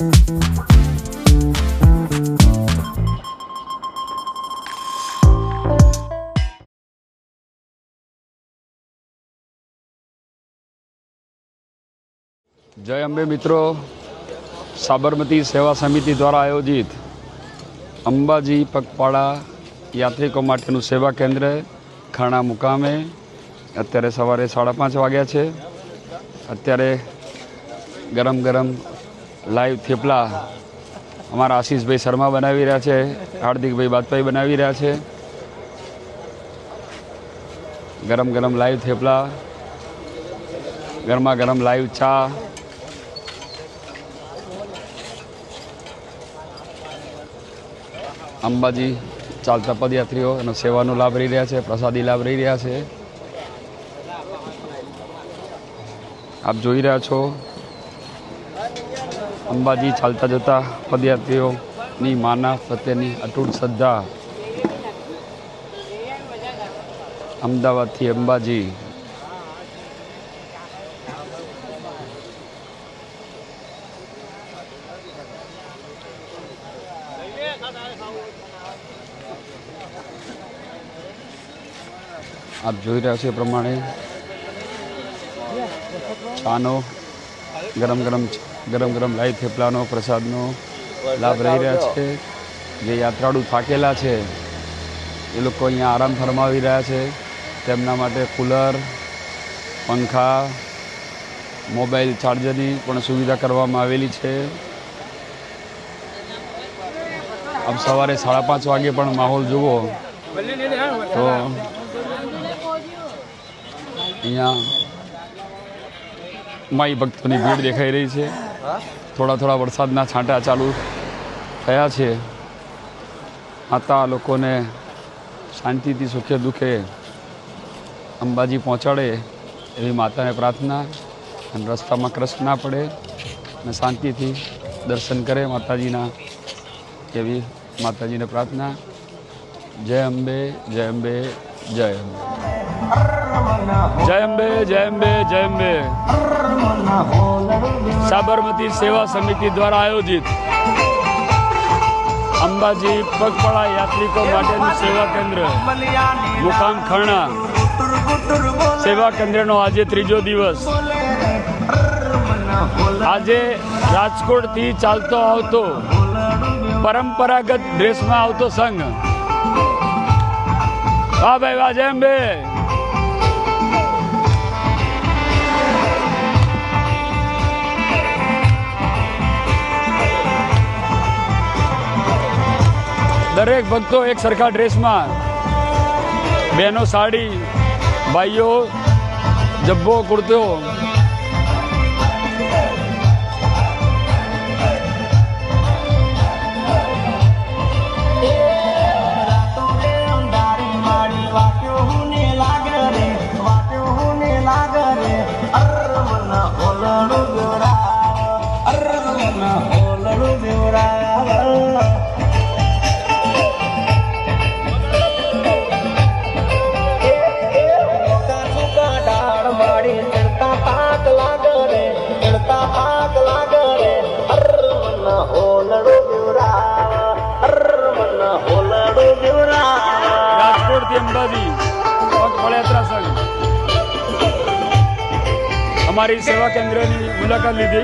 जय अंबे मित्रों, साबरमती सेवा समिति द्वारा आयोजित अंबाजी पगपाड़ा यात्रिकों माटेનું सेवा केन्द्र खाणा मुकामे अत्यारे सवारे 5:30 वाग्या छे। अत्यारे गरम गरम लाइव थेपला अमारा आशीष भाई शर्मा बनावी रह्या छे, हार्दिक भाई बाजपाई बनावी रह्या छे। गरम गरम लाइव थेपला, गरमा गरम लाइव चा, अंबाजी चालता पदयात्रीओ एनो सेवानो लाभ रही रह्या छे, प्रसादी लाभ रही रह्या छे। आप जोई रह्या छो अंबाजी चालता जता पदयात्रीओ नी माना प्रत्येनी अटूट श्रद्धा। अमदावाद थी अंबाजी आप જોઈ રહ્યા છો એ પ્રમાણે ચાનો ગરમ ગરમ લાઈવ થેપલાનો પ્રસાદનો લાભ રહી રહ્યા છે। જે યાત્રાળુ થાકેલા છે એ લોકો અહીંયા આરામ ફરમાવી રહ્યા છે। તેમના માટે કુલર, પંખા, મોબાઈલ ચાર્જરની પણ સુવિધા કરવામાં આવેલી છે। अब सवारे 5:30 वागे पण माहौल जुओ तो अहींया माई भक्तों की भीड़ देखाई रही है। थोड़ा थोड़ा वरसादना छांटा चालू थया छे। माता लोकोने शांतिथी सुखे दुखे अंबाजी पहोंचाड़े एवी माता ने प्रार्थना। रस्ता में कष्ट ना पड़े ने शांतिथी दर्शन करे माताजीना एवी माताजी ने प्रार्थना। जय अंबे, जय अंबे, जय अंबे, जय अंबे, जय अंबे, जय अंबे। साबरमती सेवा समिति द्वारा आयोजित अंबाजी पगपाड़ा यात्रिकों माटेનું सेवा केन्द्र मुकाम खाणा सेवा केन्द्रનો આજે ત્રીજો દિવસ। આજે રાજકોટથી ચાલતો આવતો परंपरागत ड्रेस में आवतो संघ। वाह भाई वाह, जय अंबे। दरेक भक्तों एक सरखा ड्रेस में, बहनों साड़ी, भाईओ जब्बो कुर्तो। अंबाजी पगपाड़ा यात्रा संघ हमारी सेवा केन्द्र की मुलाकात लीधी।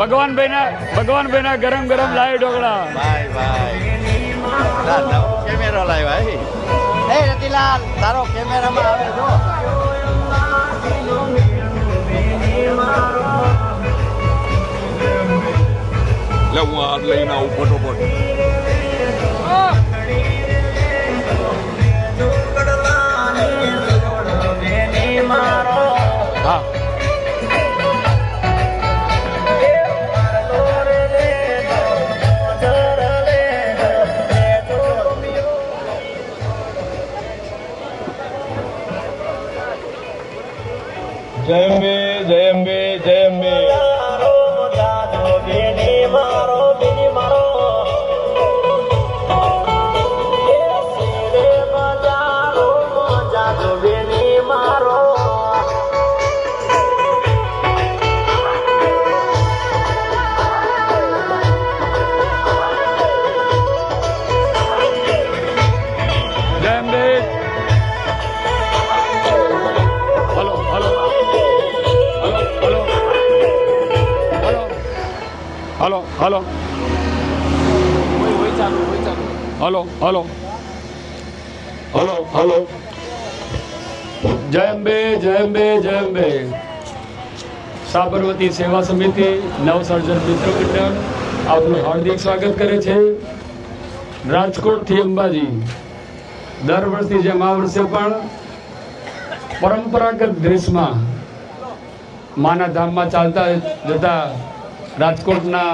ભગવાન ભાઈ ગરમ ગરમ લાવી ઢોકળા. ભાઈ નવો કેમેરો લાવ્યો એ રતિલાલ તારો કેમેરામાં આવે જો. લે હું આ લઈને આવું ફટોફટ. હા જય અંબે જય અંબે જય Ambe. Hello hello hello hello hello hello. જય અંબે જય અંબે જય અંબે. સાબરમતી સેવા સમિતિ નવસર્જન મિત્ર મંડળ આપનું હાર્દિક સ્વાગત કરે છે. રાજકોટથી અંબાજી દર વર્ષની જેમ આ વર્ષે પણ પરંપરાગત ડ્રેસમાં માના ધામમાં ચાલતા જતા રાજકોટના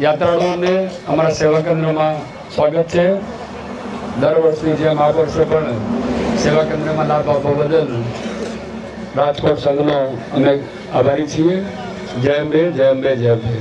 યાત્રાળુઓને અમારા સેવા કેન્દ્રમાં સ્વાગત છે. દર વર્ષની જેમ આ વર્ષે પણ સેવા કેન્દ્રમાં લાભ આપવા બદલ રાજકોટ સંઘનો અમે આભારી છીએ. જય અંબે જય અંબે જય અંબે.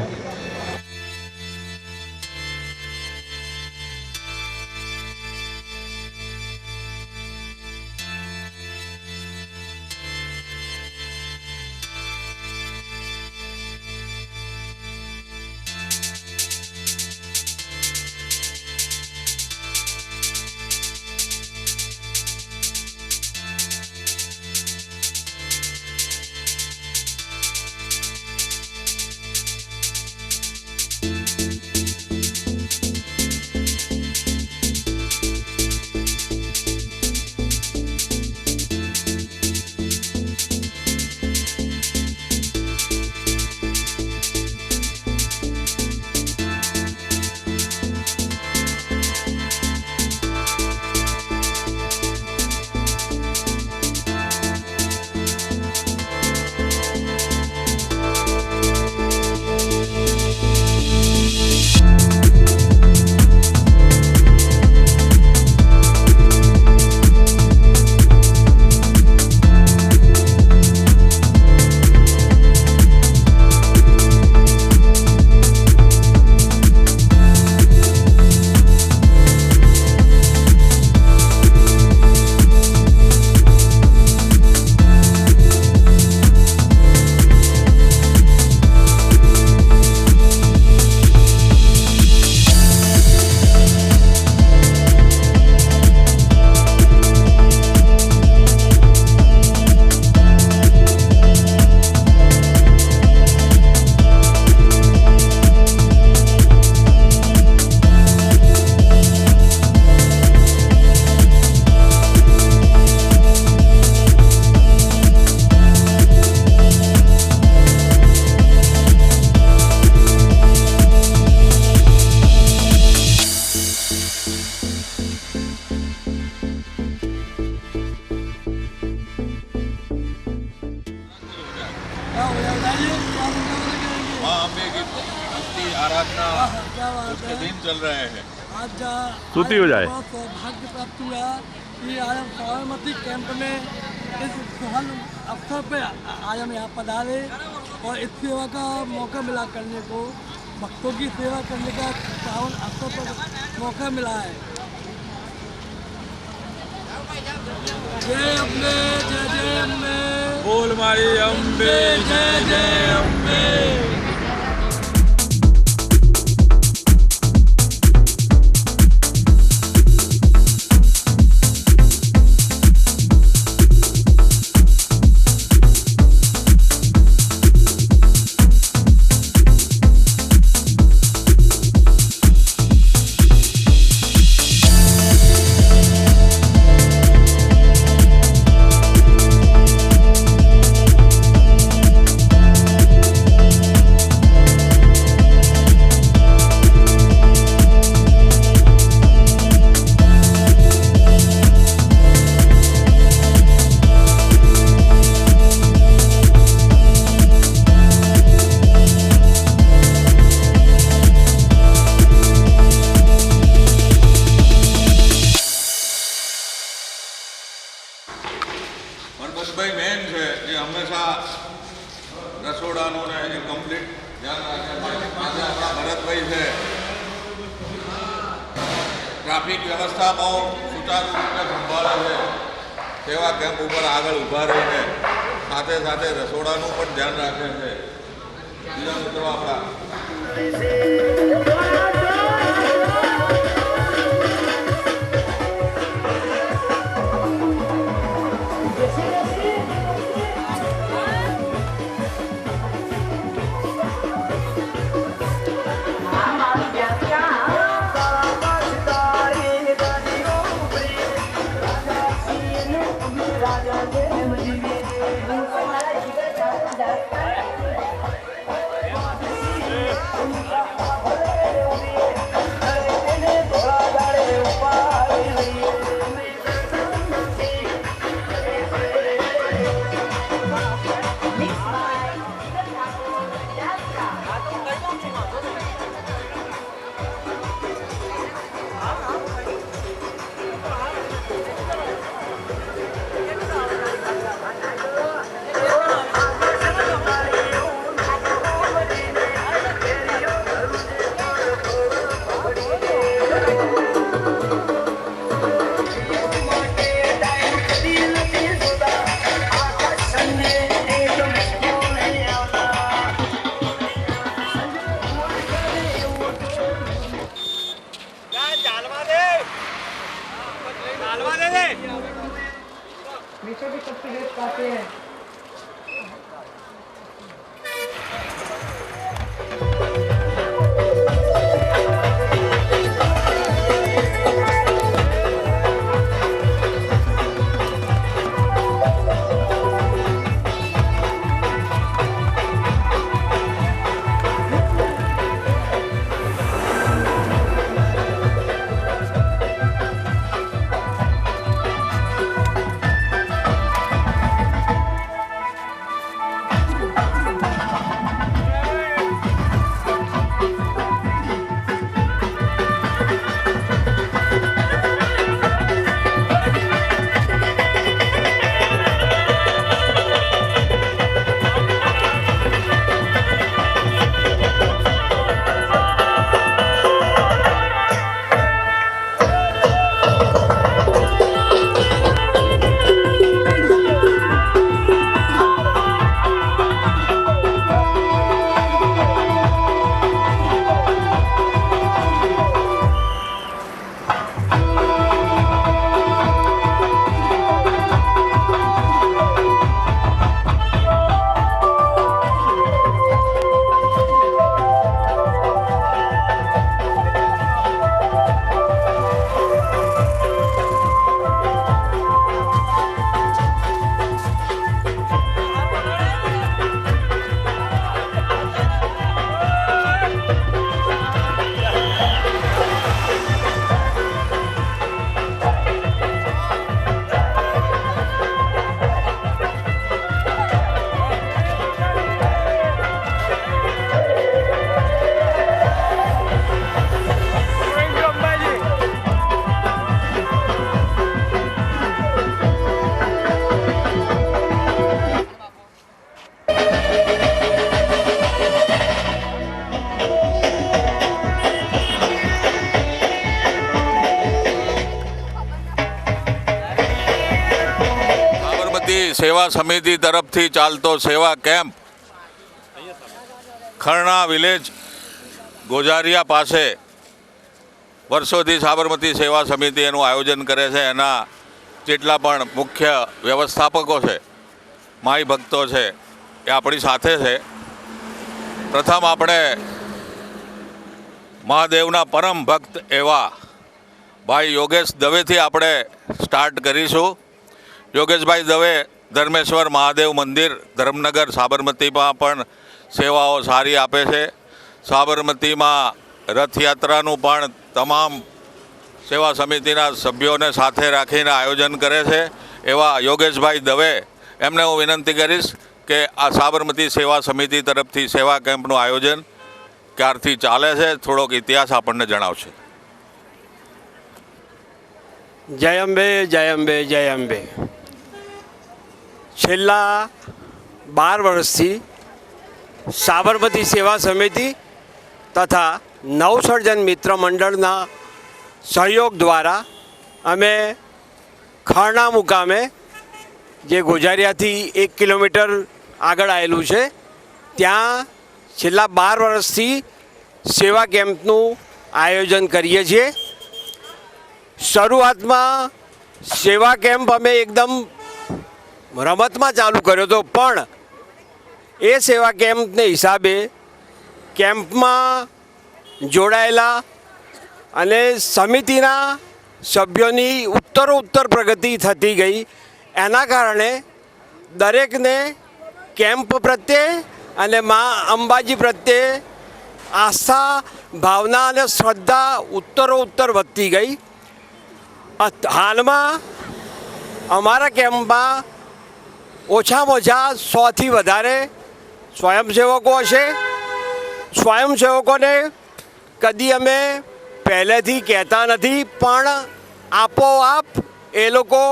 उसके दिन चल रहे हैं. आज स्तुति हो जाए. बहुत सौभाग्य प्राप्त हुआ कि आज हम साबरमती कैंप में इस सुहान अवसर पे आज हम यहाँ पधारे और इस सेवा का मौका मिला करने को, भक्तों की सेवा करने का पावन अवसर पर मौका मिला है. जय अम्बे जय अम्बे बोल मारी अम्बे जय अम्बे. વ્યવસ્થાની કમ્પ્લીટ ધ્યાન રાખે છે. આજે આપણા ભરતભાઈ છે, ટ્રાફિક વ્યવસ્થા બહુ સુચારુ રીતે સંભાળે છે. સેવા કેમ્પ ઉપર આગળ ઊભા રહીને સાથે સાથે રસોડાનું પણ ધ્યાન રાખે છે. બીજા મિત્રો આપણા સેવા સમિતિ તરફથી ચાલતો સેવા કેમ્પ ખરણા વિલેજ ગોજારિયા પાસે વર્ષોથી સાબરમતી સેવા સમિતિ એનું આયોજન કરે છે. એના જેટલા પણ મુખ્ય વ્યવસ્થાપકો છે, માઈ ભક્તો છે, એ આપણી સાથે છે. પ્રથમ આપણે મહાદેવના પરમ ભક્ત એવા ભાઈ યોગેશ દવેથી આપણે સ્ટાર્ટ કરીશું. યોગેશભાઈ દવે ધર્મેશ્વર મહાદેવ મંદિર ધર્મનગર સાબરમતીમાં પણ સેવાઓ સારી આપે છે. સાબરમતીમાં રથયાત્રાનું પણ તમામ સેવા સમિતિના સભ્યોને સાથે રાખીને આયોજન કરે છે. એવા યોગેશભાઈ દવે, એમને હું વિનંતી કરીશ કે આ સાબરમતી સેવા સમિતિ તરફથી સેવા કેમ્પનું આયોજન ક્યારથી ચાલે છે, થોડોક ઇતિહાસ આપણને જણાવશે. જય અંબે, જય અંબે, જય અંબે. છેલ્લા 12 વર્ષથી સાબરમતી સેવા સમિતિ તથા નવસર્જન મિત્ર મંડળના સહયોગ દ્વારા અમે ખરણા મુકામે જે ગોઝારિયાથી 1 કિલોમીટર આગળ આવેલું છે ત્યાં છેલ્લા 12 વર્ષથી સેવા કેમ્પનું આયોજન કરીએ છીએ. શરૂઆતમાં સેવા કેમ્પ અમે એકદમ રમતમાં ચાલુ કર્યો હતો, પણ એ સેવા કેમ્પને હિસાબે કેમ્પમાં જોડાયેલા અને સમિતિના સભ્યોની ઉત્તરોત્તર પ્રગતિ થતી ગઈ. એના કારણે દરેકને કેમ્પ પ્રત્યે અને મા અંબાજી પ્રત્યે આસ્થા, ભાવના અને શ્રદ્ધા ઉત્તરોત્તર વધતી ગઈ. હાલમાં અમારા કેમ્પમાં ઓછામાં ઓછા 100થી વધારે સ્વયંસેવકો હશે. સ્વયંસેવકોને કદી અમે પહેલેથી કહેતા નથી, પણ આપોઆપ એ લોકો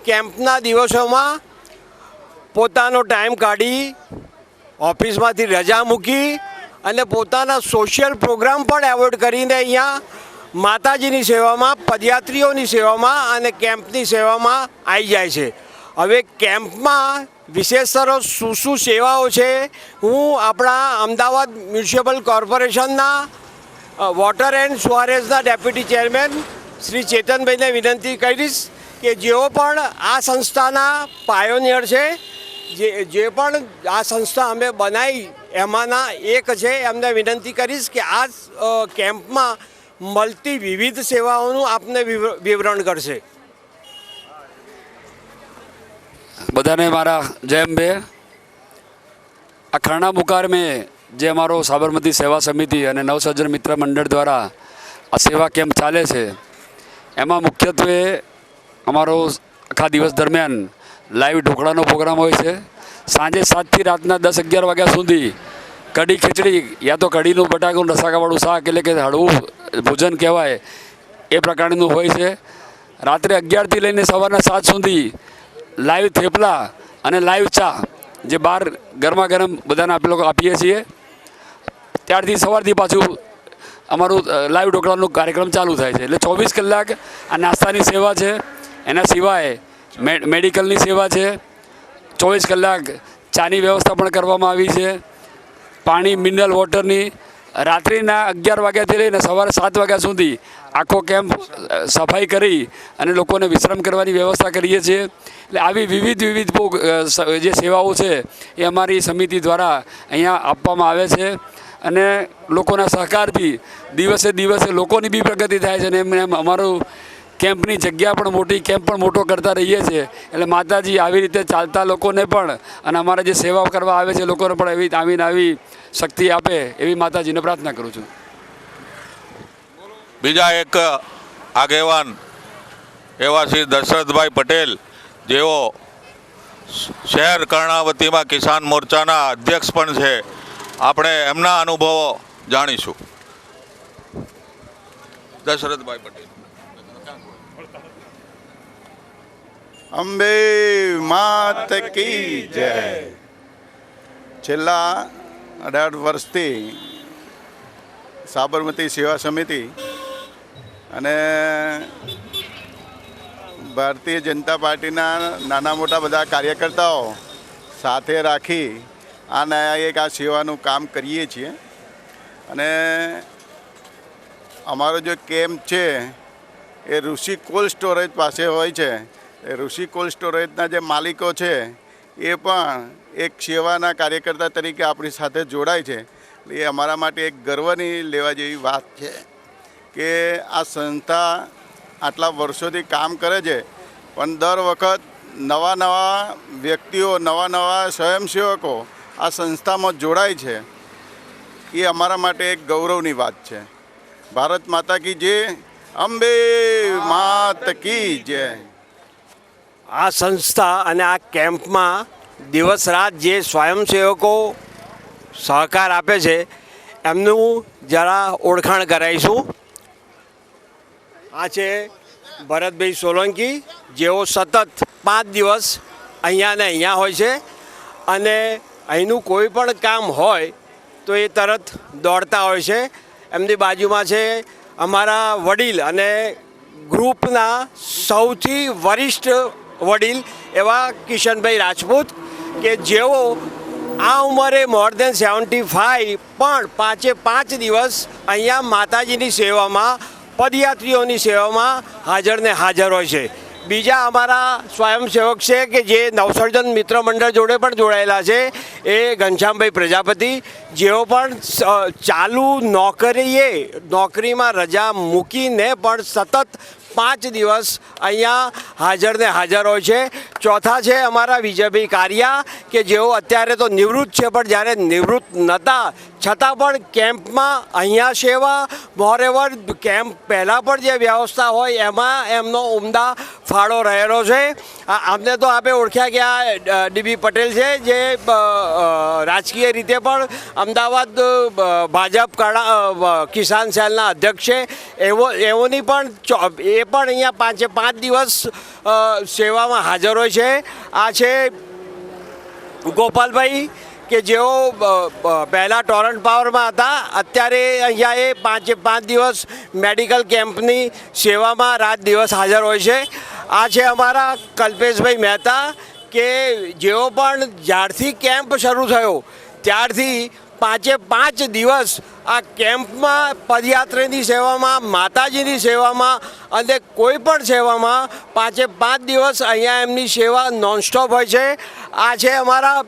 કેમ્પના દિવસોમાં પોતાનો ટાઈમ કાઢી ઓફિસમાંથી રજા મૂકી અને પોતાના સોશિયલ પ્રોગ્રામ પણ એવોર્ડ કરીને અહીંયા માતાજીની સેવામાં, પદયાત્રીઓની સેવામાં અને કેમ્પની સેવામાં આવી જાય છે. હવે કેમ્પમાં વિશેષ શું સેવાઓ છે, હું આપણા અમદાવાદ મ્યુનિસિપલ કોર્પોરેશનના વોટર એન્ડ સુઆરેજના ડેપ્યુટી ચેરમેન શ્રી ચેતનભાઈને વિનંતી કરીશ કે જેઓ પણ આ સંસ્થાના પાયોનિયર છે, જે પણ આ સંસ્થા અમે બનાવી એમાંના એક છે, એમને વિનંતી કરીશ કે આ કેમ્પમાં મળતી વિવિધ સેવાઓનું આપને વિવરણ કરશે. બધાને મારા જય અંબે. આ ખરણા મુકામે જે અમારો સાબરમતી સેવા સમિતિ અને નવસર્જન મિત્ર મંડળ દ્વારા આ સેવા કેમ્પ ચાલે છે, એમાં મુખ્યત્વે અમારો આખા દિવસ દરમિયાન લાઈવ ઢોકળાનો પ્રોગ્રામ હોય છે. સાંજે 7થી રાતના 10-11 વાગ્યા સુધી કઢી ખીચડી યા તો કઢીનું બટાકાનું રસાકાવાળું શાક એટલે કે હળવું ભોજન કહેવાય એ પ્રકારનું હોય છે. રાત્રે 11થી લઈને સવારના 7 સુધી લાઈવ થેપલા અને લાઈવ ચા જે બહાર ગરમા ગરમ બધાને આપીએ છીએ. ત્યારથી સવારથી પાછું અમારું લાઈવ ઢોકળાનું કાર્યક્રમ ચાલુ થાય છે. એટલે 24 કલાક આ નાસ્તાની સેવા છે. એના સિવાય મેડિકલની સેવા છે. 24 કલાક ચાની વ્યવસ્થા પણ કરવામાં આવી છે. પાણી, મિનરલ વોટરની રાત્રિના 11 વાગ્યાથી લઈને સવારે 7 વાગ્યા સુધી આખો કેમ્પ સફાઈ કરી અને લોકોને વિશ્રામ કરવાની વ્યવસ્થા કરીએ છીએ. એટલે આવી વિવિધ જે સેવાઓ છે એ અમારી સમિતિ દ્વારા અહીંયા આપવામાં આવે છે અને લોકોના સહકારથી દિવસે દિવસે લોકોની બી પ્રગતિ થાય છે અને એમ અમારું કેમ્પની જગ્યા પણ મોટી, કેમ્પ પણ મોટો કરતા રહીએ છીએ. એટલે માતાજી આવી રીતે ચાલતા લોકોને પણ અને અમારા જે સેવા કરવા આવે છે લોકોને પણ એવી આવી શક્તિ આપે એવી માતાજીને પ્રાર્થના કરું છું. બીજા એક આગેવાન એવા શ્રી દશરથભાઈ પટેલ, જેઓ શહેર કર્ણાવતીમાં કિસાન મોરચાના અધ્યક્ષ પણ છે. આપણે એમના અનુભવો જાણીશું. દશરથભાઈ પટેલ. અંબે માત કી જય. છેલ્લા 18 વર્ષથી સાબરમતી સેવા સમિતિ અને ભારતીય જનતા પાર્ટીના નાના મોટા બધા કાર્યકર્તાઓ સાથે રાખી એક આ સેવાનું કામ કરીએ છીએ. અને અમારો જે કેમ્પ છે એ ઋષિ કોલ્ડ સ્ટોરેજ પાસે હોય છે. એ ઋષિ કોલ્ડ સ્ટોરેજના જે માલિકો છે એ પણ એક સેવાના કાર્યકર્તા તરીકે આપણી સાથે જોડાય છે. એ અમારા માટે એક ગર્વની લેવા જેવી વાત છે કે આ સંસ્થા આટલા વર્ષોથી કામ કરે છે, પણ દર વખત નવા વ્યક્તિઓ, નવા સ્વયંસેવકો આ સંસ્થામાં જોડાય છે. એ અમારા માટે એક ગૌરવની વાત છે. ભારત માતા કી જય. અંબે માત કી જય. આ સંસ્થા અને આ કેમ્પમાં દિવસ રાત જે સ્વયંસેવકો સહકાર આપે છે એમનું જરા ઓળખાણ કરાવીશું. આ છે ભરતભાઈ સોલંકી, જેઓ સતત 5 દિવસ અહીંયા ને અહીંયા હોય છે અને અહીંનું કોઈ પણ કામ હોય તો એ તરત દોડતા હોય છે. એમની બાજુમાં છે અમારા વડીલ અને ગ્રુપના સૌથી વરિષ્ઠ વડીલ એવા કિશનભાઈ રાજપૂત, કે જેઓ આ ઉંમરે મોર દેન 75 પણ 5 દિવસ અહીંયા માતાજીની સેવામાં, પદયાત્રીઓની સેવામાં હાજર ને હાજર હોય છે. બીજા અમારા સ્વયંસેવક છે કે જે નવસર્જન મિત્ર મંડળ જોડે પણ જોડાયેલા છે, એ ઘનશ્યામભાઈ પ્રજાપતિ, જેઓ પણ ચાલુ નોકરીમાં રજા મૂકીને પણ સતત 5 દિવસ અહીંયા હાજર ને હાજર હોય છે. ચોથા છે અમારા વિજયભાઈ કારિયા, કે જેઓ અત્યારે તો નિવૃત્ત છે, પણ જ્યારે નિવૃત્ત નહોતા છતાં પણ કેમ્પમાં અહીંયા સેવા, મોરેવર કેમ્પ પહેલાં પણ જે વ્યવસ્થા હોય એમાં એમનો ઉમદા ફાળો રહેલો છે. અમને તો આપણે ઓળખ્યા કે આ ડીબી પટેલ છે, જે રાજકીય રીતે પણ અમદાવાદ ભાજપ કિસાન સેલના અધ્યક્ષ છે. એઓની પણ એ પણ અહીંયા 5 દિવસ સેવામાં હાજર હોય છે. આ છે ગોપાલભાઈ, કે જેઓ પહેલાં ટોરન્ટ પાવરમાં હતા, અત્યારે અહીંયા એ 5 દિવસ મેડિકલ કેમ્પની સેવામાં રાત દિવસ હાજર હોય છે. આ છે અમારા કલ્પેશભાઈ મહેતા, કે જેઓ પણ જ્યારથી કેમ્પ શરૂ થયો ત્યારથી 5 દિવસ આ કેમ્પમાં પદયાત્રીની સેવામાં, માતાજીની સેવામાં અને કોઈ પણ સેવામાં 5 દિવસ અહીંયા એમની સેવા નોનસ્ટોપ હોય છે. આ છે અમારા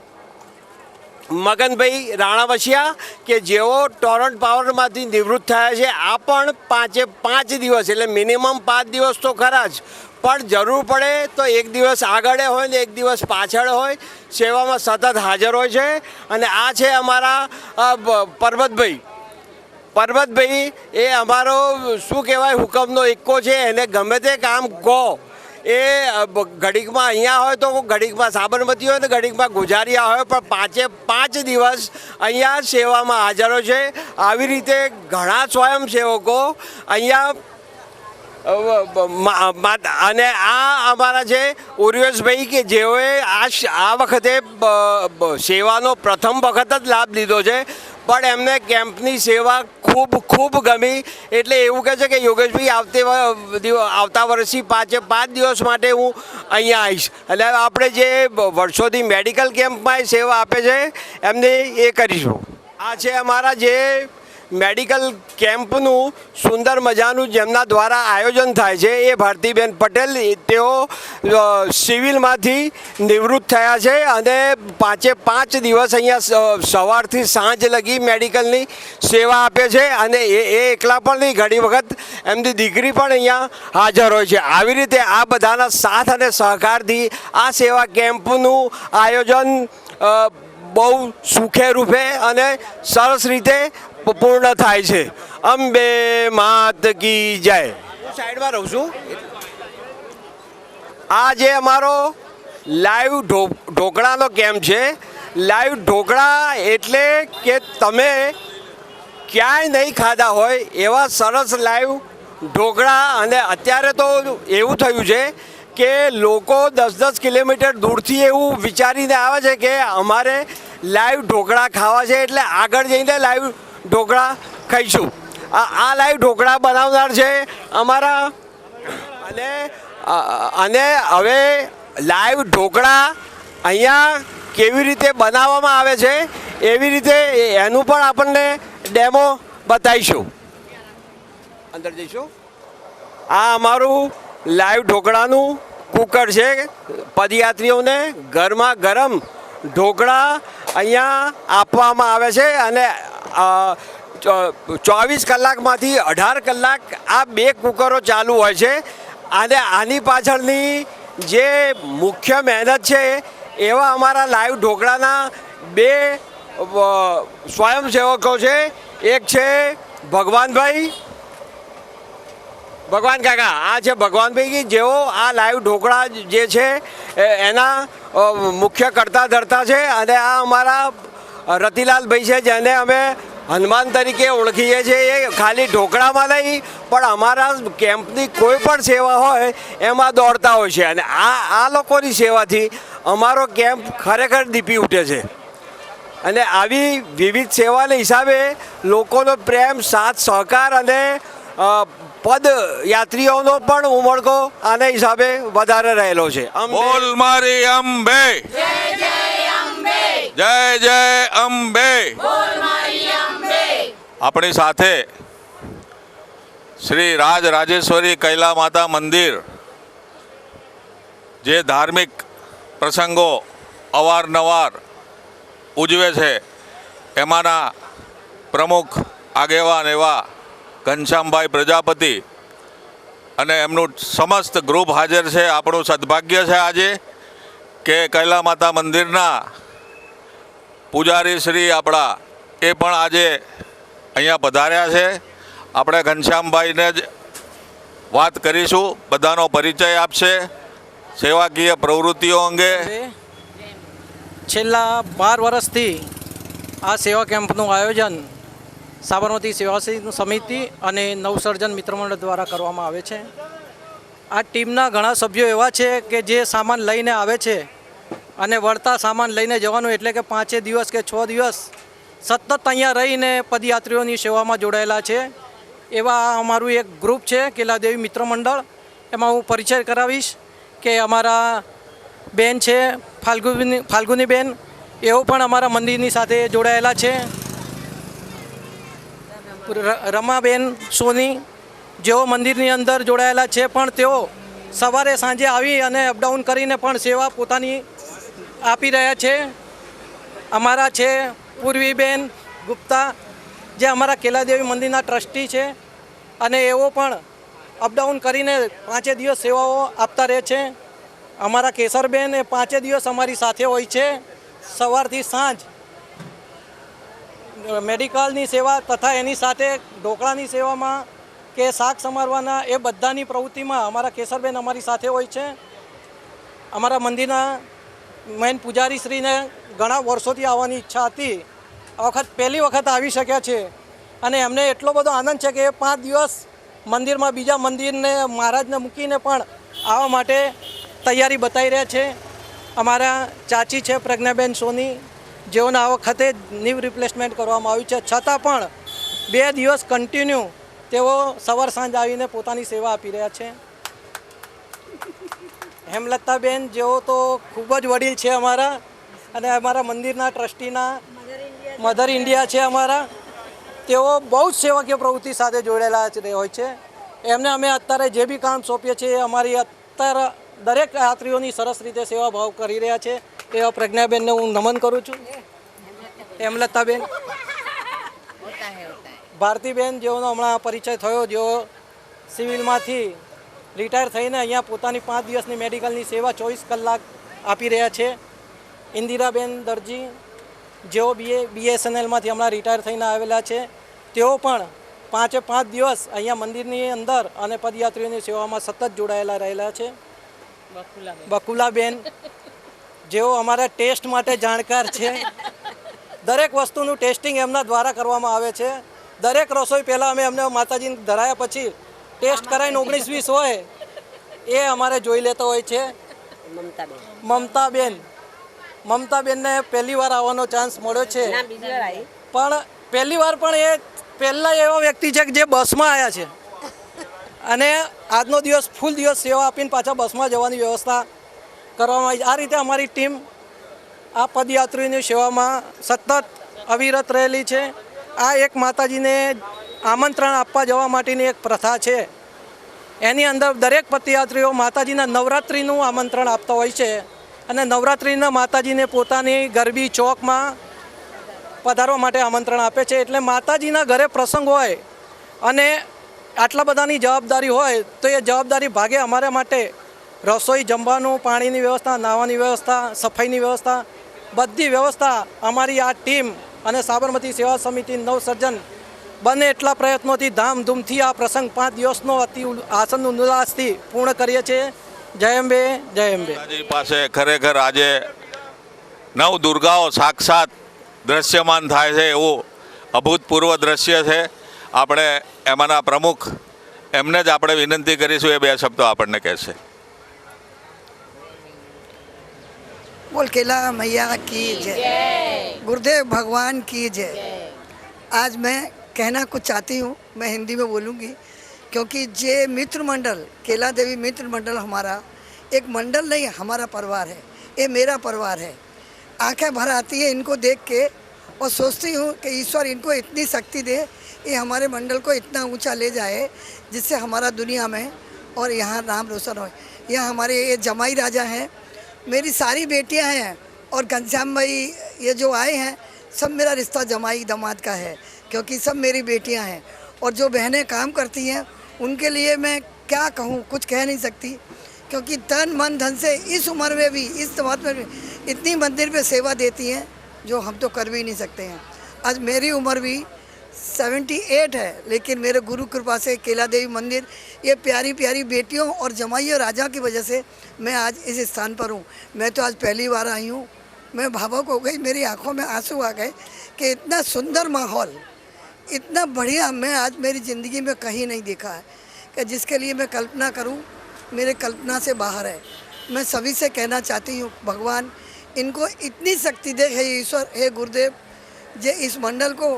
મગનભાઈ રાણાવસિયા, કે જેઓ ટોરન્ટ પાવરમાંથી નિવૃત્ત થયા છે. આ પણ 5 દિવસ, એટલે મિનિમમ 5 દિવસ તો ખરા જ, પણ જરૂર પડે તો એક દિવસ આગળ હોય ને એક દિવસ પાછળ હોય, સેવામાં સતત હાજર હોય છે. અને આ છે અમારા પરબતભાઈ, એ અમારો શું કહેવાય હુકમનો એકો છે. એને ગમે તે કામ કહો, એ ઘડીકમાં અહીંયા હોય તો ઘડીકમાં સાબરમતી હોય ને ઘડીકમાં ગુજારિયા હોય, પણ 5 દિવસ અહીંયા સેવામાં હાજર હોય છે. આવી રીતે ઘણા સ્વયંસેવકો અહીંયા અને આ અમારા છે ઉર્વેશભાઈ, કે જેઓએ આ વખતે સેવાનો પ્રથમ વખત જ લાભ લીધો છે, પણ એમને કેમ્પની સેવા ખૂબ ગમી. એટલે એવું કહે છે કે યોગેશભાઈ આવતા વર્ષથી 5 દિવસ માટે હું અહીંયા આવીશ. એટલે આપણે જે વર્ષોથી મેડિકલ કેમ્પમાં સેવા આપે છે એમને એ કરીશું. આ છે અમારા જે મેડિકલ કેમ્પનું સુંદર મજાનું જેમના દ્વારા આયોજન થાય છે, એ ભારતીબેન પટેલ. તેઓ સિવિલમાંથી નિવૃત્ત થયા છે અને 5 દિવસ અહીંયા સવારથી સાંજ લગી મેડિકલની સેવા આપે છે. અને એ એકલા પણ નહીં, ઘણી વખત એમની દીકરી પણ અહીંયા હાજર હોય છે. આવી રીતે આ બધાના સાથ અને સહકારથી આ સેવા કેમ્પનું આયોજન બહુ સુખે રૂપે અને સરસ રીતે પૂર્ણ થાય છે. અંબે માત કી જય. હું સાઈડમાં રહું છું. આ જે અમારો લાઈવ ઢોકળાનો કેમ્પ છે. લાઈવ ઢોકળા એટલે કે તમે ક્યાંય નહીં ખાધા હોય એવા સરસ લાઈવ ઢોકળા. અને અત્યારે તો એવું થયું છે કે લોકો 10 કિલોમીટર દૂરથી એવું વિચારીને આવે છે કે અમારે લાઈવ ઢોકળા ખાવા છે, એટલે આગળ જઈને લાઈવ ઢોકળા ખાઈશું. આ લાઈવ ઢોકળા બનાવનાર છે અમારા. અને હવે લાઈવ ઢોકળા અહીંયા કેવી રીતે બનાવવામાં આવે છે એવી રીતે એનું પણ આપણને ડેમો બતાવીશું. અંદર જઈશું. આ અમારું લાઈવ ઢોકળાનું કુકર છે. પદયાત્રીઓને ગરમા ગરમ ઢોકળા અહીંયા આપવામાં આવે છે. અને 24 કલાકમાંથી 18 કલાક આ 2 કુકરો ચાલુ હોય છે. અને આની પાછળની જે મુખ્ય મહેનત છે એવા અમારા લાઈવ ઢોકળાના 2 સ્વયંસેવકો છે. એક છે ભગવાન કાકા. આ છે ભગવાનભાઈ, જેઓ આ લાઈવ ઢોકળા જે છે એના મુખ્ય કરતા ધરતા છે. અને આ અમારા રતિલાલભાઈ છે, જેને અમે હનુમાન તરીકે ઓળખીએ છીએ. એ ખાલી ઢોકળામાં નહીં પણ અમારા કેમ્પની કોઈ પણ સેવા હોય એમાં દોડતા હોય છે. અને આ લોકોની સેવાથી અમારો કેમ્પ ખરેખર દીપી ઉઠે છે. અને આવી વિવિધ સેવાના હિસાબે લોકોનો પ્રેમ સાથ સહકાર અને પદયાત્રીઓનો પણ ઉમળકો આના હિસાબે વધારે રહેલો છે. બોલ મારી અંબે, જય જય અંબે. આપણી સાથે શ્રી રાજરાજેશ્વરી કૈલા માતા મંદિર જે ધાર્મિક પ્રસંગો અવારનવાર ઉજવે છે એમાંના પ્રમુખ આગેવાન એવા ઘનશ્યામભાઈ પ્રજાપતિ અને એમનું સમસ્ત ગ્રુપ હાજર છે. આપણું સદભાગ્ય છે આજે કે કૈલા માતા મંદિરના પૂજારી શ્રી આપણા એ પણ આજે અહીંયા પધાર્યા છે. આપણે ઘનશ્યામભાઈને જ વાત કરીશું, બધાનો પરિચય આપશે સેવાકીય પ્રવૃત્તિઓ અંગે. છેલ્લા 12 વર્ષથી આ સેવા કેમ્પનું આયોજન સાબરમતી સેવા સમિતિ અને નવસર્જન મિત્રમંડળ દ્વારા કરવામાં આવે છે. આ ટીમના ઘણા સભ્યો એવા છે કે જે સામાન લઈને આવે છે અને વળતા સામાન લઈને જવાનું, એટલે કે 5 દિવસ કે 6 દિવસ સતત અહીંયા રહીને પદયાત્રીઓની સેવામાં જોડાયેલા છે. એવા અમારું એક ગ્રુપ છે કેલાદેવી મિત્રમંડળ. એમાં હું પરિચય કરાવીશ કે અમારા બેન છે ફાલ્ગુની બેન, એઓ પણ અમારા મંદિરની સાથે જોડાયેલા છે. રમાબેન સોની જેઓ મંદિરની અંદર જોડાયેલા છે, પણ તેઓ સવારે સાંજે આવી અને અપડાઉન કરીને પણ સેવા પોતાની આપી રહ્યા છે. અમારા છે પૂર્વીબેન ગુપ્તા, જે અમારા કેલાદેવી મંદિરના ટ્રસ્ટી છે અને એઓ પણ અપડાઉન કરીને 5 દિવસ સેવાઓ આપતા રહે છે. અમારા કેસરબેન એ 5 દિવસ અમારી સાથે હોય છે, સવારથી સાંજ મેડિકલની સેવા તથા એની સાથે ઢોકળાની સેવામાં કે શાક સમારવાના એ બધાની પ્રવૃત્તિમાં અમારા કેસરબેન અમારી સાથે હોય છે. અમારા મંદિરના મેન પૂજારીશ્રીને ઘણા વર્ષોથી આવવાની ઈચ્છા હતી, આ વખત પહેલી વખત આવી શક્યા છે અને એમને એટલો બધો આનંદ છે કે એ 5 દિવસ મંદિરમાં બીજા મંદિરને મહારાજને મૂકીને પણ આવવા માટે તૈયારી બતાવી રહ્યા છે. અમારા ચાચી છે પ્રજ્ઞાબેન સોની, જેઓના આ વખતે નીવ રિપ્લેસમેન્ટ કરવામાં આવ્યું છે, છતાં પણ 2 દિવસ કન્ટિન્યુ તેઓ સવાર સાંજ આવીને પોતાની સેવા આપી રહ્યા છે. હેમલતાબેન જેઓ તો ખૂબ જ વડીલ છે અમારા અને અમારા મંદિરના ટ્રસ્ટીના મધર ઇન્ડિયા છે અમારા. તેઓ બહુ જ સેવાકીય પ્રવૃત્તિ સાથે જોડાયેલા હોય છે. એમને અમે અત્યારે જે બી કામ સોંપીએ છીએ અમારી અત્યારે દરેક યાત્રીઓની સરસ રીતે સેવા ભાવ કરી રહ્યા છે. એવા પ્રજ્ઞાબેનને હું નમન કરું છું. હેમલતાબેન, ભારતીબેન જેઓનો હમણાં પરિચય થયો, જેઓ સિવિલમાંથી રિટાયર થઈને અહીંયા પોતાની 5 દિવસની મેડિકલની સેવા 24 કલાક આપી રહ્યા છે. ઇન્દિરાબેન દરજી, જેઓ BSNLમાંથી હમણાં રિટાયર થઈને આવેલા છે, તેઓ પણ 5 દિવસ અહીંયા મંદિરની અંદર અને પદયાત્રીઓની સેવામાં સતત જોડાયેલા રહેલા છે. બકુલાબેન, જેઓ અમારા ટેસ્ટ માટે જાણકાર છે. દરેક વસ્તુનું ટેસ્ટિંગ એમના દ્વારા કરવામાં આવે છે. દરેક રસોઈ પહેલાં અમે એમને માતાજીને ધરાયા પછી ટેસ્ટ કરાવીને 19-20 હોય એ અમારે જોઈ લેતો હોય છે. મમતાબેનને પહેલી વાર આવવાનો ચાન્સ મળ્યો છે, પણ પહેલી વાર પણ એ પહેલાં એવો વ્યક્તિ છે કે જે બસમાં આવ્યા છે અને આજનો દિવસ ફૂલ દિવસ સેવા આપીને પાછા બસમાં જવાની વ્યવસ્થા કરવામાં આવી. આ રીતે અમારી ટીમ આ પદયાત્રીઓની સેવામાં સતત અવિરત રહેલી છે. આ એક માતાજીને આમંત્રણ આપવા જવા માટેની એક પ્રથા છે. એની અંદર દરેક પદયાત્રીઓ માતાજીના નવરાત્રિનું આમંત્રણ આપતા હોય છે અને નવરાત્રિના માતાજીને પોતાની ગરબી ચોકમાં પધારવા માટે આમંત્રણ આપે છે. એટલે માતાજીના ઘરે પ્રસંગ હોય અને આટલા બધાની જવાબદારી હોય તો એ જવાબદારી ભાગે અમારા માટે રસોઈ, જમવાનું, પાણીની વ્યવસ્થા, નાહવાની વ્યવસ્થા, સફાઈની વ્યવસ્થા, બધી વ્યવસ્થા અમારી આ ટીમ અને સાબરમતી સેવા સમિતિ નવસર્જન બને એટલા પ્રયત્નોથી ધામધૂમથી આ પ્રસંગ 5 દિવસનો અતિ આસન ઉલ્લાસથી પૂર્ણ કરીએ છીએ. જય અંબે, જય અંબે. પાસે ખરેખર આજે નવ દુર્ગાઓ સાક્ષાત દ્રશ્યમાન થાય છે એવું અભૂતપૂર્વ દ્રશ્ય છે. આપણે એમાંના પ્રમુખ એમને જ આપણે વિનંતી કરીશું, એ 2 શબ્દો આપણને કહેશે. બોલ કેલા મૈયા કી જય. गुरुदेव भगवान की जय। आज मैं कहना कुछ चाहती हूँ, मैं हिंदी में बोलूँगी, क्योंकि ये मित्र मंडल, केला देवी मित्र मंडल हमारा एक मंडल नहीं, हमारा परिवार है, ये मेरा परिवार है। आंखें भर आती है इनको देख के और सोचती हूँ कि ईश्वर इनको इतनी शक्ति दे, ये हमारे मंडल को इतना ऊंचा ले जाए जिससे हमारा दुनिया में और यहाँ नाम रोशन हो। यहाँ हमारे ये जमाई राजा हैं, मेरी सारी बेटियाँ हैं, और घनश्याम भाई ये जो आए हैं सब मेरा रिश्ता जमाई दामाद का है, क्योंकि सब मेरी बेटियां हैं। और जो बहनें काम करती हैं उनके लिए मैं क्या कहूँ, कुछ कह नहीं सकती, क्योंकि तन मन धन से इस उम्र में भी, इस उम्र में भी इतनी मंदिर पे सेवा देती हैं जो हम तो कर भी नहीं सकते हैं। आज मेरी उम्र भी 78 है, लेकिन मेरे गुरु कृपा से केला देवी मंदिर, ये प्यारी प्यारी बेटियों और जमाई और राजा की वजह से मैं आज इस स्थान पर हूँ। मैं तो आज पहली बार आई हूँ, मैं भावुक हो गई, मेरी आंखों में आंसू आ गए कि इतना सुंदर माहौल, इतना बढ़िया मैं आज मेरी ज़िंदगी में कहीं नहीं देखा है, कि जिसके लिए मैं कल्पना करूं मेरे कल्पना से बाहर है। मैं सभी से कहना चाहती हूं, भगवान इनको इतनी शक्ति दे, हे ईश्वर, हे गुरुदेव, जे इस मंडल को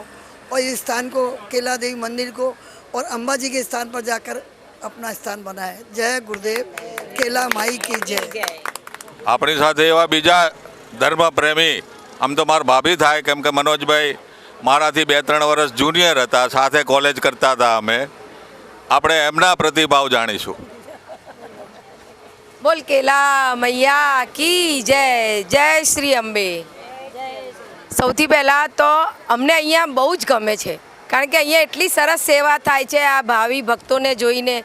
और इस स्थान को, केला देवी मंदिर को और अम्बा जी के स्थान पर जाकर अपना स्थान बनाए। जय गुरुदेव, केला माई की जय। આપણી સાથે એવા બીજા ધર્મ પ્રેમી, આમ તો મારા ભાભી થાય, કેમ કે મનોજભાઈ મારાથી 2-3 વર્ષ જુનિયર હતા, સાથે કોલેજ કરતા હતા અમે. આપણે એમના પ્રતિભાવ જાણીશું. બોલ કેલા મૈયા की जय, जय श्री અંબે। સૌથી પહેલાં તો અમને અહીંયા બહુ જ ગમે છે, કારણ કે અહીંયા એટલી સરસ સેવા થાય છે। આ ભાવિ ભક્તોને જોઈને,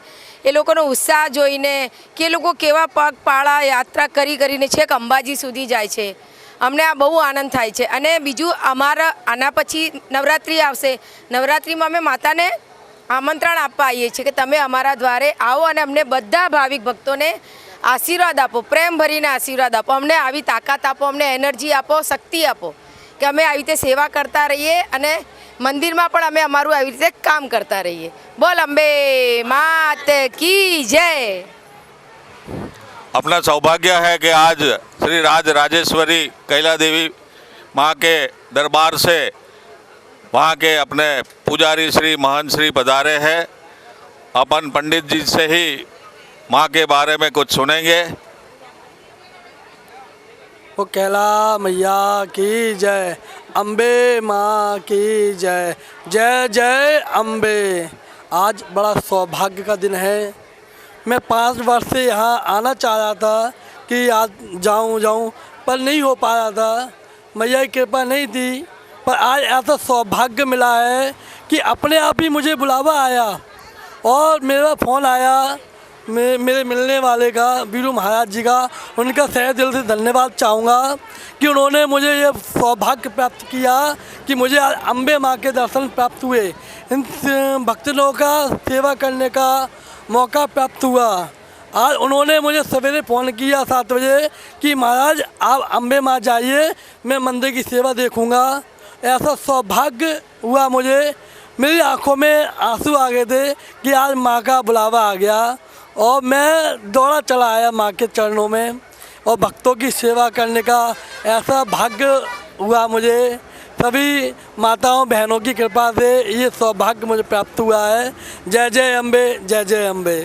એ લોકોનો ઉત્સાહ જોઈને કે એ લોકો કેવા પગપાળા યાત્રા કરીને છેક અંબાજી સુધી જાય છે, અમને આ બહુ આનંદ થાય છે। અને બીજું, અમારા આના પછી નવરાત્રિ આવશે, નવરાત્રિમાં અમે માતાને આમંત્રણ આપવા આવીએ છીએ કે તમે અમારા દ્વારે આવો અને અમને બધા ભાવિક ભક્તોને આશીર્વાદ આપો, પ્રેમ ભરીને આશીર્વાદ આપો, અમને આવી તાકાત આપો, અમને એનર્જી આપો, શક્તિ આપો કે અમે આવી રીતે સેવા કરતા રહીએ અને મંદિરમાં પણ અમે અમારું આવી રીતે કામ કરતા રહીએ। બોલ અંબે માત की जय। अपना सौभाग्य है कि आज श्री राज राजेश्वरी कैला देवी माँ के दरबार से वहाँ के अपने पुजारी श्री महंत श्री पधारे हैं। अपन पंडित जी से ही माँ के बारे में कुछ सुनेंगे। वो कैला मैया की जय, अम्बे माँ की जय, जय जय अम्बे। आज बड़ा सौभाग्य का दिन है। मैं 5 वर्ष से यहाँ आना चाह रहा था कि आज जाऊँ, पर नहीं हो पा रहा था, मैया की कृपा नहीं थी। पर आज ऐसा सौभाग्य मिला है कि अपने आप ही मुझे बुलावा आया और मेरा फ़ोन आया मेरे मिलने वाले का, वीरू महाराज जी का। उनका तहे दिल से धन्यवाद चाहूँगा कि उन्होंने मुझे ये सौभाग्य प्राप्त किया कि मुझे आज अम्बे माँ के दर्शन प्राप्त हुए, इन भक्तों का सेवा करने का मौका प्राप्त हुआ। आज उन्होंने मुझे सवेरे फ़ोन किया 7 बजे कि महाराज आप अम्बे माँ जाइए, मैं मंदिर की सेवा देखूँगा। ऐसा सौभाग्य हुआ मुझे, मेरी आंखों में आंसू आ गए थे कि आज माँ का बुलावा आ गया और मैं दौड़ा चला आया माँ के चरणों में और भक्तों की सेवा करने का ऐसा भाग्य हुआ मुझे। सभी माताओं बहनों की कृपा से ये सौभाग्य मुझे प्राप्त हुआ है। जय जय अम्बे, जय जय अम्बे।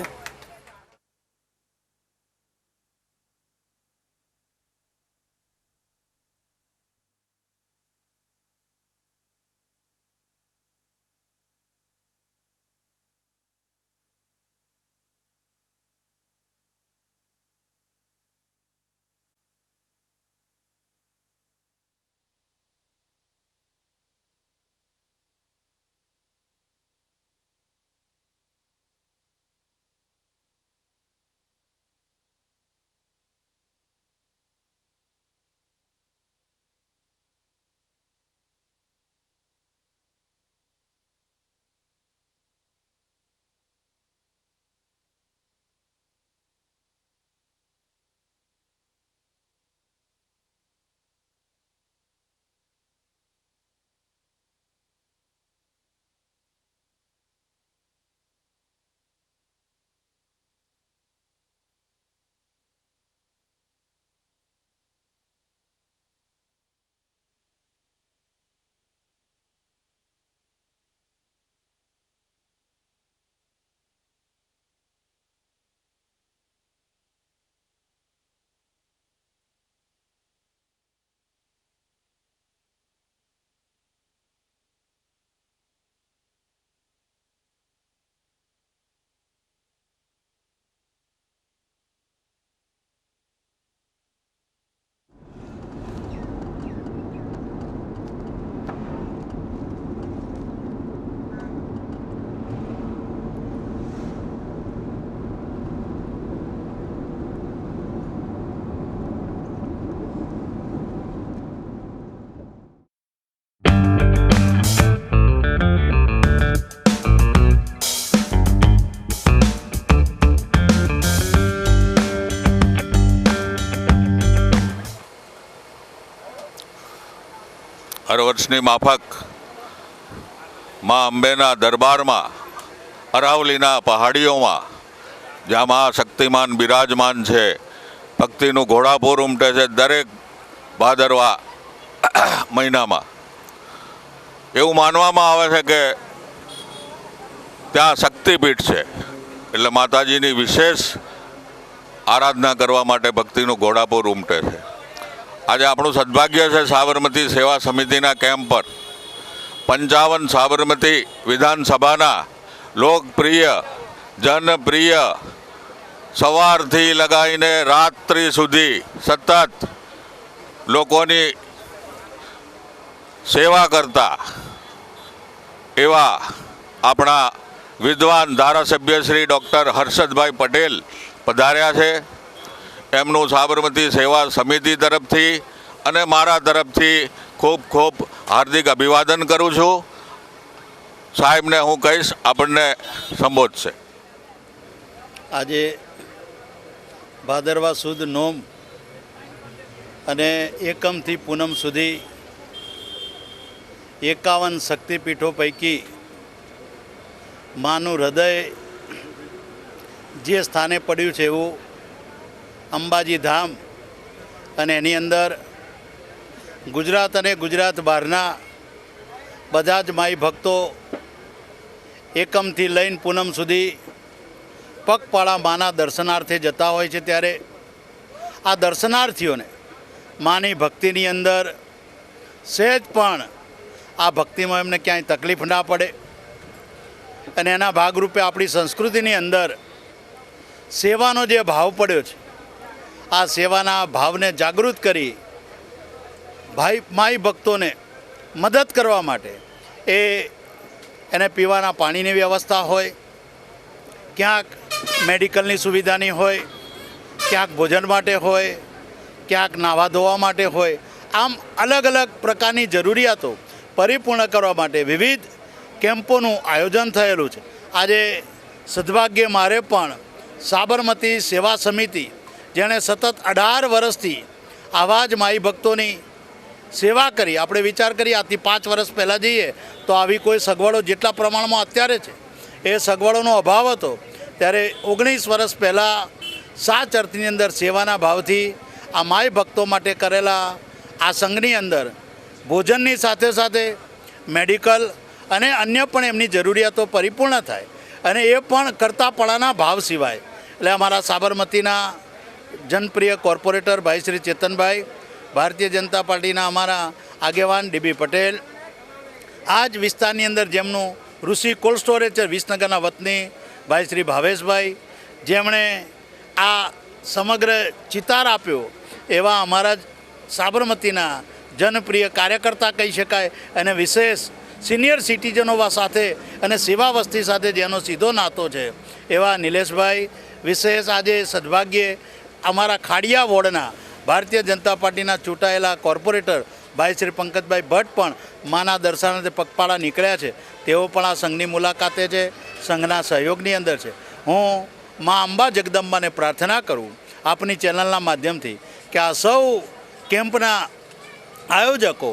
હર વર્ષની માફક મા અંબેના દરબારમાં અરાવલીના પહાડીઓમાં જ્યાં મા શક્તિમાન બિરાજમાન છે, ભક્તિનું ઘોડાપુર ઉમટે છે દરેક ભાદરવા મહિનામાં. એવું માનવામાં આવે છે કે ત્યાં શક્તિપીઠ છે, એટલે માતાજીની વિશેષ આરાધના કરવા માટે ભક્તિનું ઘોડાપુર ઉમટે છે. આજે આપણું સદભાગ્ય છે સાબરમતી સેવા સમિતિના કેમ્પ પર 55 સાબરમતી વિધાનસભાના લોકપ્રિય જનપ્રિય સવારથી લગાવીને રાત્રિ સુધી સતત લોકોની સેવા કરતા એવા આપણા વિદ્વાન ધારાસભ્ય શ્રી ડૉક્ટર હર્ષદભાઈ પટેલ પધાર્યા છે. એમનું સાબરમતી સેવા સમિતિ તરફથી અને મારા તરફથી ખૂબ ખૂબ હાર્દિક અભિવાદન કરું છું. સાહેબને હું કહીશ આપણને સંબોધશે. આજે ભાદરવા સુદ નોમ અને એકમથી પૂનમ સુધી 51 શક્તિપીઠો પૈકી માનું હૃદય જે સ્થાને પડ્યું છે એવું અંબાજી ધામ, અને એની અંદર ગુજરાત અને ગુજરાત બહારના બધા જ માઈ ભક્તો એકમથી લઈને પૂનમ સુધી પગપાળા માના દર્શનાર્થે જતા હોય છે. ત્યારે આ દર્શનાર્થીઓને માની ભક્તિની અંદર સહેજ પણ આ ભક્તિમાં એમને ક્યાંય તકલીફ ના પડે, અને એના ભાગરૂપે આપણી સંસ્કૃતિની અંદર સેવાનો જે ભાવ પડ્યો છે, આ સેવાના ભાવને જાગૃત કરી માઈ ભક્તોને મદદ કરવા માટે એને પીવાના પાણીની વ્યવસ્થા હોય, ક્યાંક મેડિકલની સુવિધાની હોય, ક્યાંક ભોજન માટે હોય, ક્યાંક નાહવા ધોવા માટે હોય, આમ અલગ અલગ પ્રકારની જરૂરિયાતો પરિપૂર્ણ કરવા માટે વિવિધ કેમ્પોનું આયોજન થયેલું છે. આજે સદભાગ્ય મારે પણ સાબરમતી સેવા સમિતિ, જેણે સતત 18 વર્ષથી આવા જ માઈ ભક્તોની સેવા કરી, આપણે વિચાર કરીએ આજથી 5 વર્ષ પહેલાં જઈએ તો આવી કોઈ સગવડો જેટલા પ્રમાણમાં અત્યારે છે એ સગવડોનો અભાવ હતો. ત્યારે 19 વર્ષ પહેલાં સાચ અર્થની અંદર સેવાના ભાવથી આ માઈ ભક્તો માટે કરેલા આ સંઘની અંદર ભોજનની સાથે સાથે મેડિકલ અને અન્ય પણ એમની જરૂરિયાતો પરિપૂર્ણ થાય, અને એ પણ કરતાપણાના ભાવ સિવાય. એટલે અમારા સાબરમતીના જનપ્રિય કોર્પોરેટર ભાઈ શ્રી ચેતનભાઈ, ભારતીય જનતા પાર્ટીના અમારા આગેવાન ડીબી પટેલ, આ જ વિસ્તારની અંદર જેમનું ઋષિ કોલ્ડ સ્ટોરેજ છે વિસનગરના વતની ભાઈ શ્રી ભાવેશભાઈ, જેમણે આ સમગ્ર ચિતાર આપ્યો, એવા અમારા સાબરમતીના જનપ્રિય કાર્યકર્તા કહી શકાય, અને વિશેષ સિનિયર સિટીઝનો સાથે અને સેવા વસ્તી સાથે જેનો સીધો નાતો છે એવા નિલેશભાઈ. વિશેષ આજે સદભાગ્યે અમારા ખાડિયા વોર્ડના ભારતીય જનતા પાર્ટીના ચૂંટાયેલા કોર્પોરેટર ભાઈ શ્રી પંકજભાઈ ભટ્ટ પણ માના દર્શનાર્થે પગપાળા નીકળ્યા છે. તેઓ પણ આ સંઘની મુલાકાતે છે, સંઘના સહયોગની અંદર છે. હું મા અંબા જગદંબાને પ્રાર્થના કરું આપની ચેનલના માધ્યમથી કે આ સૌ કેમ્પના આયોજકો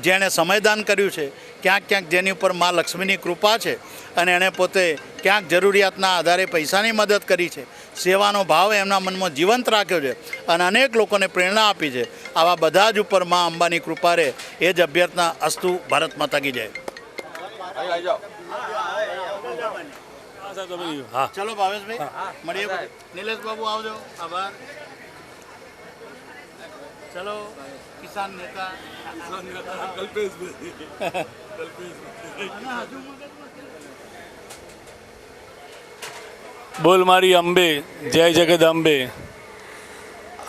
જેણે સમયદાન કર્યું છે, ક્યાંક ક્યાંક જેની ઉપર મા લક્ષ્મીની કૃપા છે, અને એણે પોતે ક્યાંક જરૂરિયાતના આધારે પૈસાની મદદ કરી છે, સેવાનો ભાવ એમના મનમાં જીવંત રાખ્યો છે અને અનેક લોકોને પ્રેરણા આપી છે. આવા બધા જ ઉપર મા અંબાની કૃપા રહે એ જ અભ્યર્થના. અસ્તુ. ભારત માતા કી જય. ચલો ભાવેશભાઈ મળીએ. નિલેશ બાબુ આવજો. આભાર. ચલો કિસાન નેતા બોલ મારી અંબે, જય જગદંબે.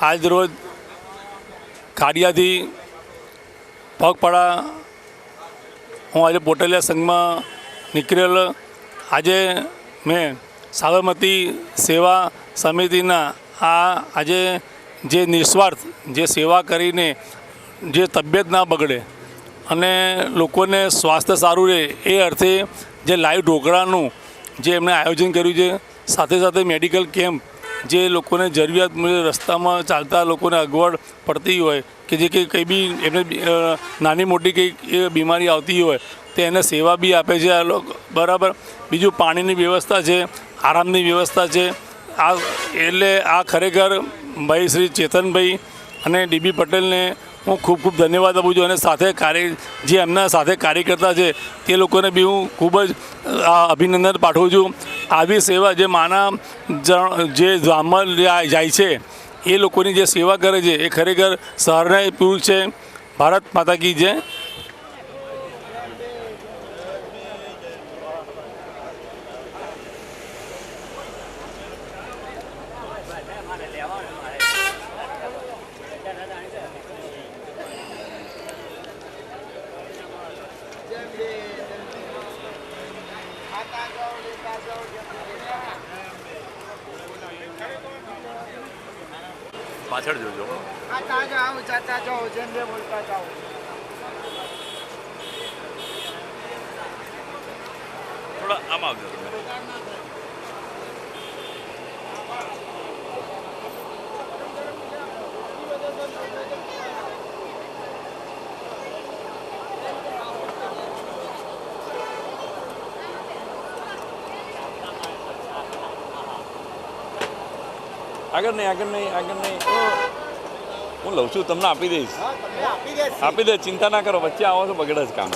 આજ રોજ ખાડિયાથી પગપાળા હું આજે પોટલિયા સંઘમાં નીકળેલ. આજે મેં સાબરમતી સેવા સમિતિના આજે જે નિસ્વાર્થ જે સેવા કરીને જે તબિયત ના બગડે અને લોકોને સ્વાસ્થ્ય સારું રહે એ અર્થે જે લાઈવ ઢોકળાનું જે એમણે આયોજન કર્યું છે, સાથે સાથે મેડિકલ કેમ્પ જે લોકોને જરૂરિયાત મુજબ રસ્તામાં ચાલતા લોકોને અગવડ પડતી હોય કે જે કંઈ બી એમને નાની મોટી કંઈક બીમારી આવતી હોય તો એને સેવા બી આપે છે આ લોકો, બરાબર. બીજું પાણીની વ્યવસ્થા છે, આરામની વ્યવસ્થા છે. આ એટલે આ ખરેખર ભાઈ શ્રી ચેતનભાઈ અને ડીબી પટેલને હું ખૂબ ખૂબ ધન્યવાદ આપું છું અને સાથે જે એમના સાથે કાર્યકર્તા છે તે લોકોને બી હું ખૂબ જ અભિનંદન પાઠવું છું. આવી સેવા જે માના જે ધામમાં જાય છે એ લોકોની જે સેવા કરે છે એ ખરેખર સરાહનીય પૂર્ણ છે. ભારત માતા કી જય. પાછળ જોજો. થોડા આમ આવજો તમે. આગળ નહીં હું લઉં છું, તમને આપી દઈશ. આપી દે, ચિંતા ના કરો. વચ્ચે આવો તો બગડે જ કામ.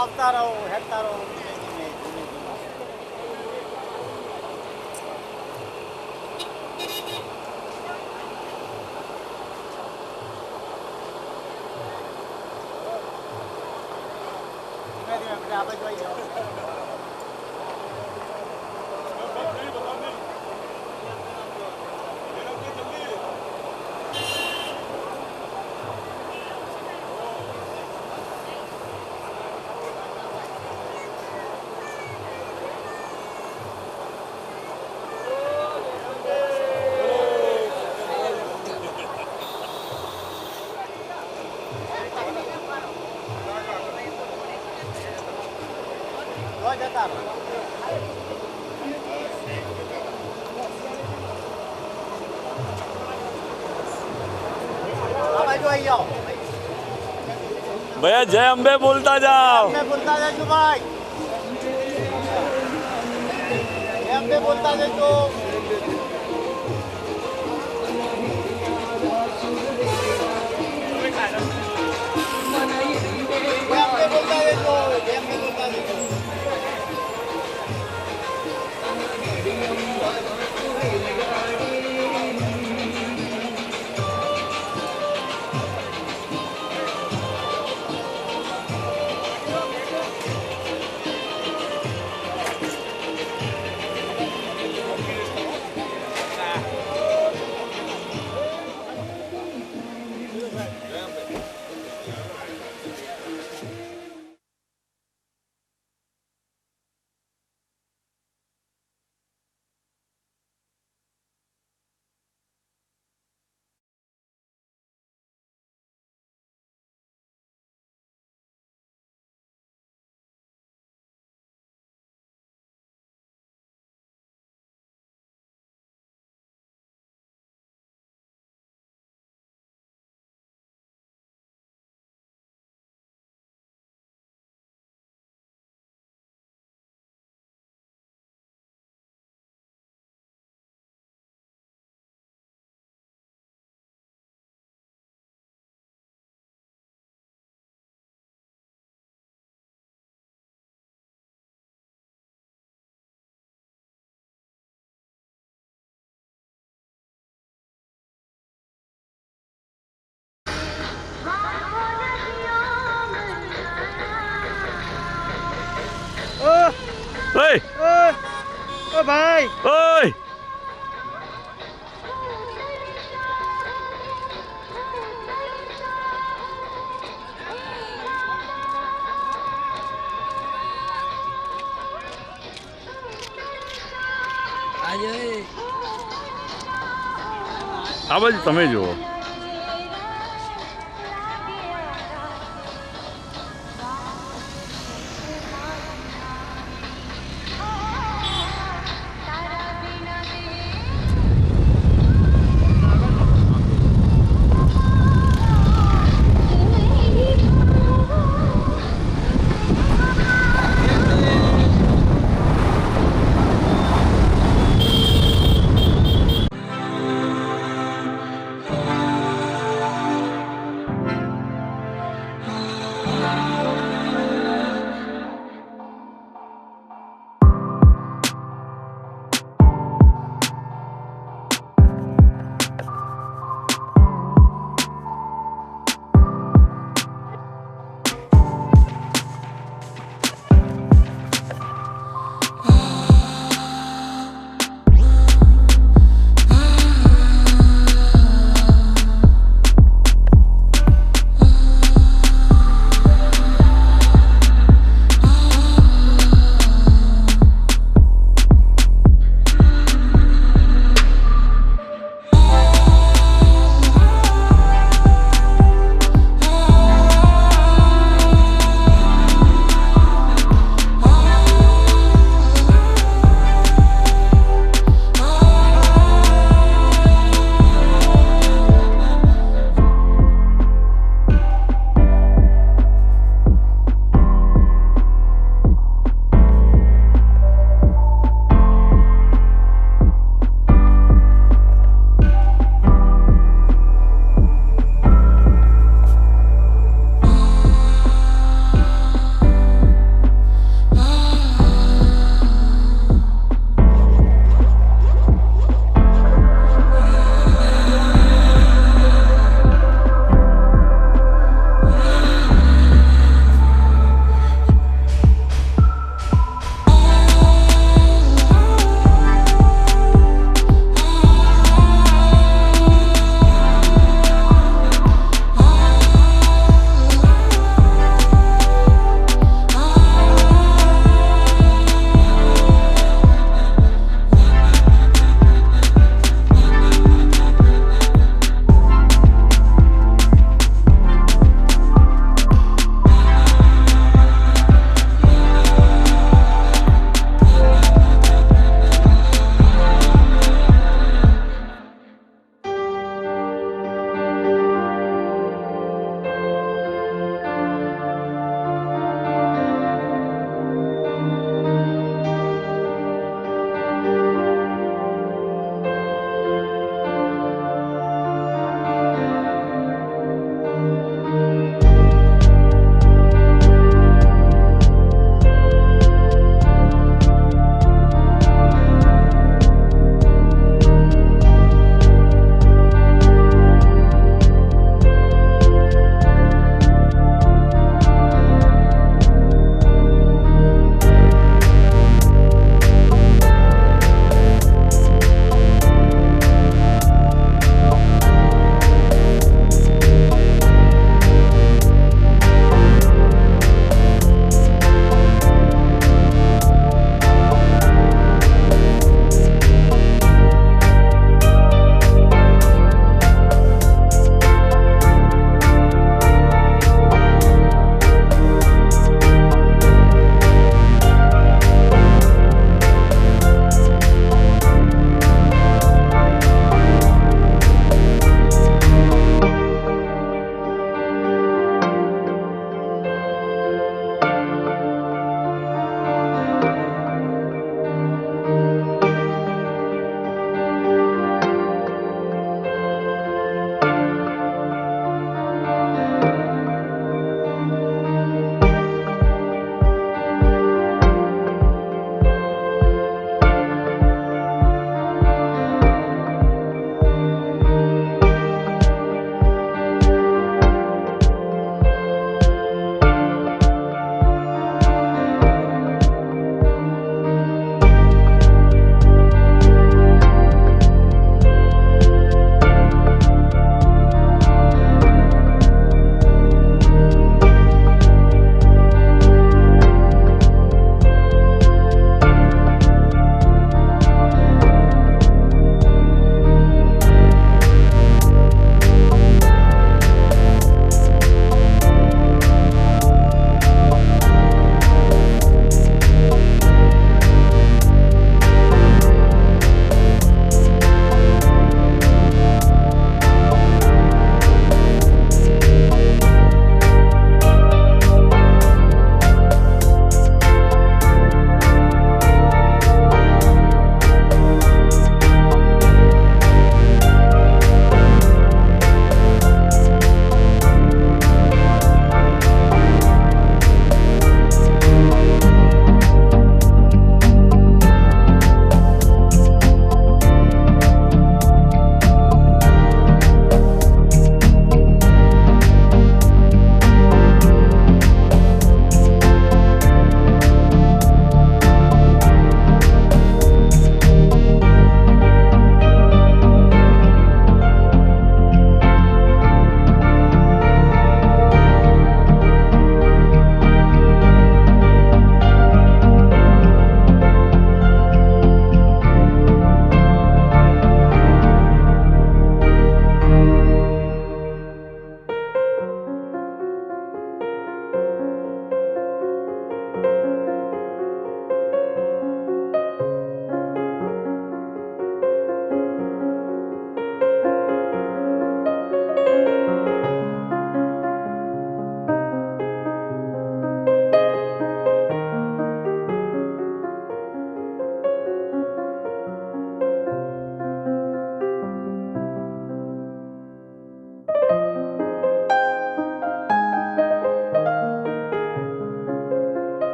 આવતા રહો, હેઠતા રહો. ભૈયા જય અંબે બોલતા જાઓ. બોલતા જજો ભાઈ, જય અંબે બોલતા જજો. ભાઈ ઓય આ બાજુ તમે જુઓ.